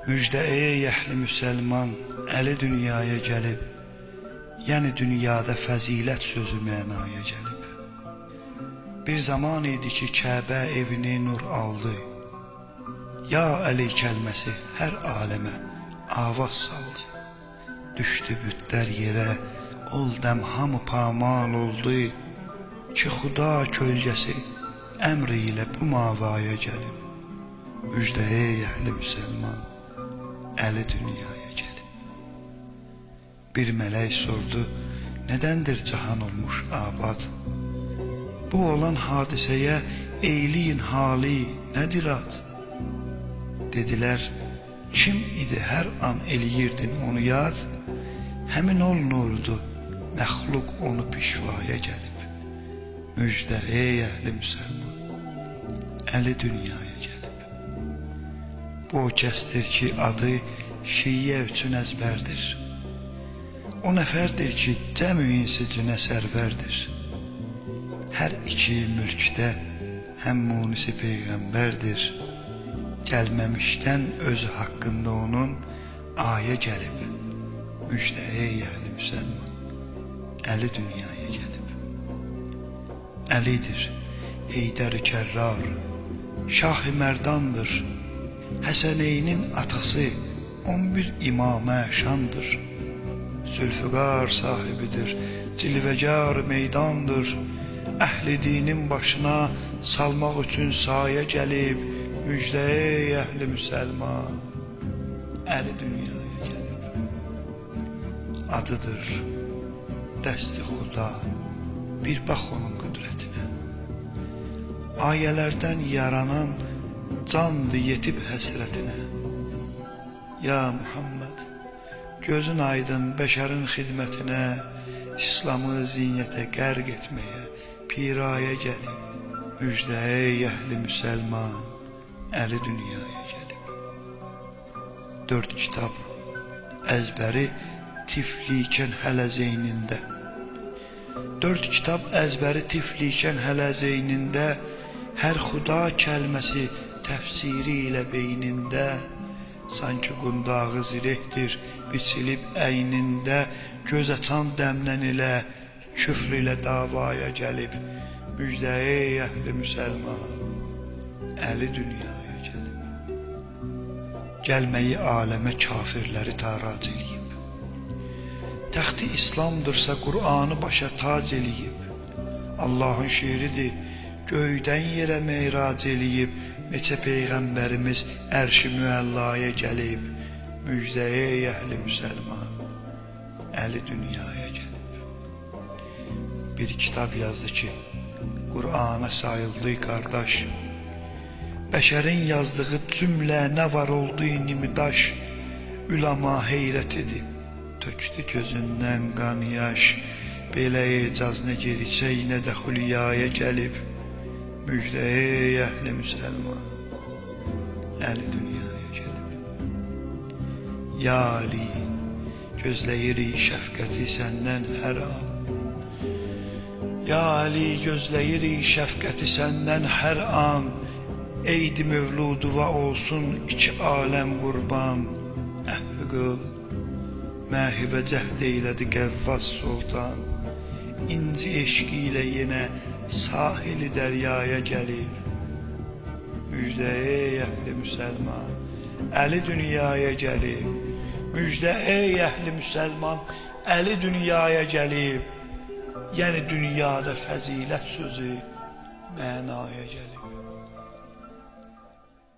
Müjdə ey əhli müsəlman, Əli dünyaya gəlib, yəni dünyada fəzilət sözü mənaya gəlib. Bir zaman idi ki, Kəbə evini nur aldı, ya Əli kəlməsi hər aləmə avaz saldı. Düşdü bütlər yerə, ol dəm hamı pamal oldu, ki Xuda kölgəsi əmri ilə bu mavaya gəlib. Müjdə ey əhli müsəlman, Əli dünyaya gəlib. Bir mələk sordu, nədəndir cahan olmuş abad? Bu olan hadisəyə eyliyin hali nədir ad? Dedilər, kim idi hər an eləyirdin onu yad? Həmin ol nurdu, məxluq onu pişvaya gəlib. Müjdə ey əhli müsəlman, Əli dünyaya gəlib. Bu o kəsdir ki, adı şiyə üçün əzbərdir. O nəfərdir ki, cəm-ü insicinə sərvərdir. Hər iki mülkdə həm munisi peyğəmbərdir. Gəlməmişdən özü haqqında onun ayə gəlib. Müjdə ey əhli müsəlman, Əli dünyaya gəlib. Əlidir, Heydər-i Kərrar, Şah-ı Mərdandır. Həsəneynin atası 11 imamə şandır. Zülfüqar sahibidir, cilvəgar meydandır. Əhli dinin başına salmaq üçün sayə gəlib. Müjdə ey əhli müsəlman, Əli dünyaya gəlib. Adıdır dəsti Xuda, bir bax onun qüdrətinə. Ayələrdən yaranan candı yetib həsrətinə. Ya Muhammed, gözün aydın bəşərin xidmətinə, İslamı zinətə qərq etməyə piraya gəlib. Müjdə ey əhli müsəlman, Əli dünyaya gəlib. 4 kitab əzbəri tiflikən hələ zeynində. 4 kitab əzbəri tiflikən hələ zeynində, hər Xuda kəlməsi təfsiri ilə beynində, sanki qundağı zirehdir biçilib əynində, göz açan dəmnən ilə küfr ilə davaya gəlib. Müjdə ey əhli müsəlman, Əli dünyaya gəlib. Gəlməyi aləmə kafirləri tarac eləyib. Təxti İslamdırsa Qur'anı başa tac eləyib. Allahın şeiridir, göydən yerə meyrac eləyib. Neçə peyğəmbərimiz ərş-i müəllaya gəlib. Müjdə ey əhli müsəlman, Əli dünyaya gəlib. Bir kitab yazdı ki, Qur'ana sayıldı qardaş. Bəşərin yazdığı cümlə nə var oldu nimdaş. Ülama heyrət edib, tökdü gözündən qan yaş. Belə ecaz nə gerçək nə də xülyaya gəlib. Müjdə ey əhli müsəlman, Əli dünyaya gəlib. Ya Ali, gözləyirik şəfqəti səndən hər an. Ya Ali, gözləyirik şəfqəti səndən hər an. Eydi mövluduva olsun iki aləm qurban. Əhv qıl, məhivə cəhd eylədi Qəvvas Sultan. İnci eşqi ilə yenə sahili dəryaya gəlib. Müjdə ey əhli müsəlman, Əli dünyaya gəlib. Müjdə ey əhli müsəlman, Əli dünyaya gəlib. Yəni dünyada fəzilət sözü mənaya gəlib.